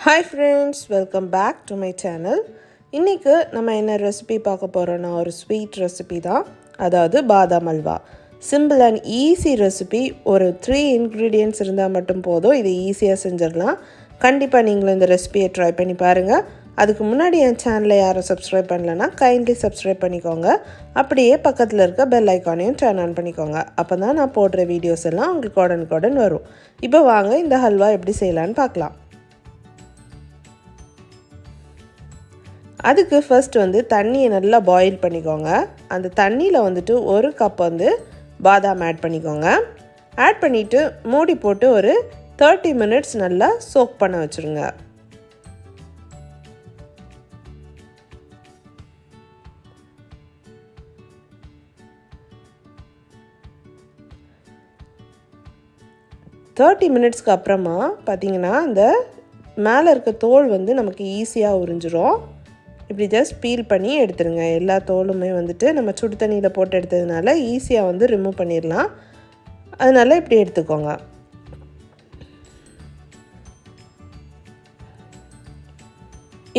Hi friends, welcome back to my channel. இன்னைக்கு நம்ம என்ன ரெசிபி பார்க்க போறோம்னா ஒரு ஸ்வீட் ரெசிபி தான். அதாவது பாதாம் halwa. Simple and easy recipe. ஒரு 3 ingredients இருந்தா மட்டும் போதும். இது ஈஸியா செஞ்சிரலாம். கண்டிப்பா நீங்களும் இந்த ரெசிபியை ட்ரை பண்ணி பாருங்க. அதுக்கு முன்னாடி என் சேனலை யாரும் சப்ஸ்கிரைப் பண்ணலனா கைண்ட்லி சப்ஸ்கிரைப் பண்ணிக்கோங்க. அப்படியே பக்கத்துல இருக்க பெல் ஐகானையும் டர்ன் ஆன் பண்ணிக்கோங்க. அப்பதான் நான் போடுற வீடியோஸ் எல்லாம் உங்களுக்கு உடனுக்குடன் வரும். இப்போ வாங்க இந்த ஹல்வா எப்படி செய்யலாம்னு பார்க்கலாம். அதுக்கு ஃபர்ஸ்ட் தண்ணியை நல்லா பாயில் பண்ணிக்கோங்க. அந்த தண்ணியில் ஒரு கப் பாதாம் ஆட் பண்ணிக்கோங்க. ஆட் பண்ணிவிட்டு மூடி போட்டு ஒரு 30 minutes நல்லா சோக் பண்ண வச்சுருங்க. மினிட்ஸ்க்கு அப்புறமா பார்த்தீங்கன்னா அந்த மேலே இருக்க தோல் நமக்கு ஈஸியாக உறிஞ்சிரும். இப்படி ஜஸ்ட் பீல் பண்ணி எடுத்துருங்க. எல்லா தோலுமே நம்ம சுடு தண்ணியில் போட்டு எடுத்ததுனால ஈஸியாக ரிமூவ் பண்ணிடலாம். அதனால் இப்படி எடுத்துக்கோங்க.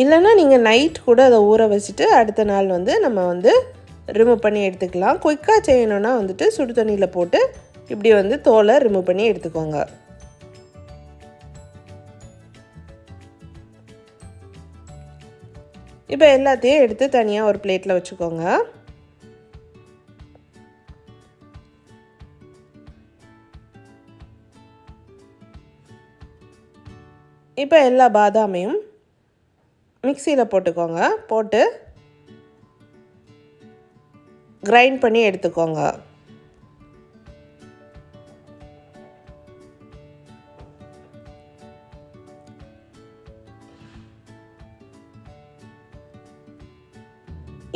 இல்லைன்னா நீங்கள் நைட் கூட அதை ஊற வச்சுட்டு அடுத்த நாள் நம்ம ரிமூவ் பண்ணி எடுத்துக்கலாம். குயிக்காக செய்யணுன்னா சுடு தண்ணியில் போட்டு இப்படி தோலை ரிமூவ் பண்ணி எடுத்துக்கோங்க. இப்போ எல்லாத்தையும் எடுத்து தனியாக ஒரு பிளேட்டில் வச்சுக்கோங்க. இப்போ எல்லா பாதாமையும் மிக்சியில் போட்டுக்கோங்க. போட்டு கிரைண்ட் பண்ணி எடுத்துக்கோங்க.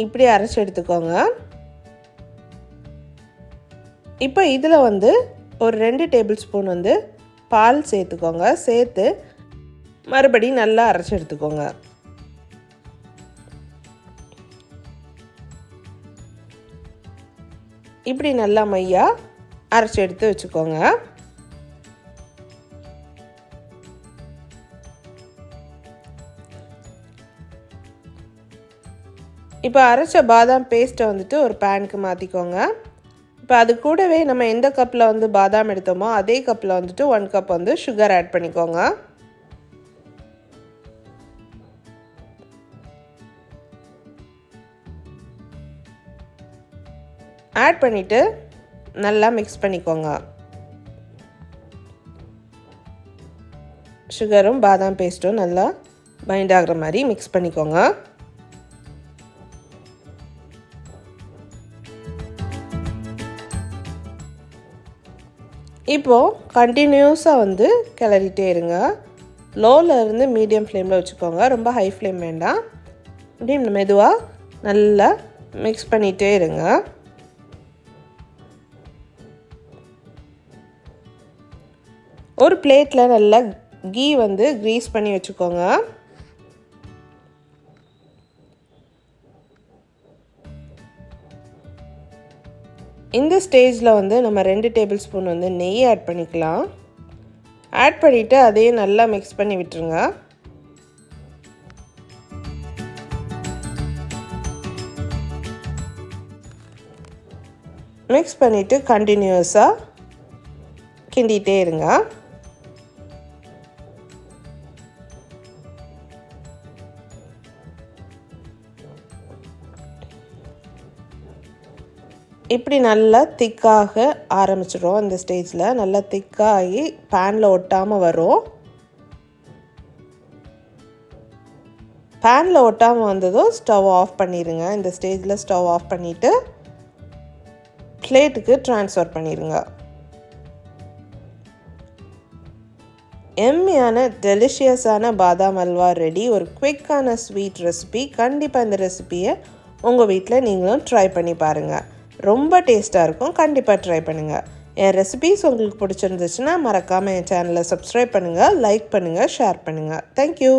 இப்படி அரைச்சி எடுத்துக்கோங்க. இப்போ இதில் ஒரு 2 டேபிள் ஸ்பூன் பால் சேர்த்துக்கோங்க. சேர்த்து மறுபடியும் நல்லா அரைச்சி எடுத்துக்கோங்க. இப்படி நல்லா மையா அரைச்சி எடுத்து வச்சுக்கோங்க. இப்போ அரைச்ச பாதாம் பேஸ்ட்டை ஒரு பேனுக்கு மாற்றிக்கோங்க. இப்போ அது கூடவே நம்ம எந்த கப்பில் பாதாம் எடுத்தோமோ அதே கப்பில் 1 கப் சுகர் ஆட் பண்ணிக்கோங்க. ஆட் பண்ணிவிட்டு நல்லா மிக்ஸ் பண்ணிக்கோங்க. சுகரும் பாதாம் பேஸ்ட்டும் நல்லா பைண்ட் ஆகிற மாதிரி மிக்ஸ் பண்ணிக்கோங்க. இப்போது கண்டினியூஸாக கிளறிட்டே இருங்க. லோவில் இருந்து மீடியம் ஃப்ளேமில் வச்சுக்கோங்க. ரொம்ப ஹை ஃப்ளேம் வேண்டாம். இப்படி மெதுவாக நல்லா மிக்ஸ் பண்ணிகிட்டே இருங்க. ஒரு பிளேட்டில் நல்லா கீ க்ரீஸ் பண்ணி வச்சுக்கோங்க. இந்த ஸ்டேஜில் நம்ம 2 டேபிள் ஸ்பூன் நெய் ஆட் பண்ணிக்கலாம். ஆட் பண்ணிவிட்டு அதையும் நல்லா மிக்ஸ் பண்ணி விட்டுருங்க. மிக்ஸ் பண்ணிவிட்டு கண்டினியூஸாக கிண்டிகிட்டே இருங்க. இப்படி நல்லா திக்காக ஆரம்பிச்சிடும். இந்த ஸ்டேஜில் நல்லா திக்காகி பேனில் ஒட்டாமல் வரும். பேனில் ஒட்டாமல் வந்ததும் ஸ்டவ் ஆஃப் பண்ணிடுங்க. இந்த ஸ்டேஜில் ஸ்டவ் ஆஃப் பண்ணிவிட்டு பிளேட்டுக்கு ட்ரான்ஸ்ஃபர் பண்ணிடுங்க. எம்மியான டெலிஷியஸான பாதாம் அல்வா ரெடி. ஒரு குவிக்கான ஸ்வீட் ரெசிபி. கண்டிப்பாக இந்த ரெசிபியை உங்கள் வீட்டில் நீங்களும் ட்ரை பண்ணி பாருங்கள். ரொம்ப டேஸ்ட்டாக இருக்கும். கண்டிப்பாக ட்ரை பண்ணுங்கள். என் ரெசிபிஸ் உங்களுக்கு பிடிச்சிருந்துச்சுன்னா மறக்காமல் என் சேனலை சப்ஸ்கிரைப் பண்ணுங்கள், லைக் பண்ணுங்கள், ஷேர் பண்ணுங்கள். தேங்க்யூ.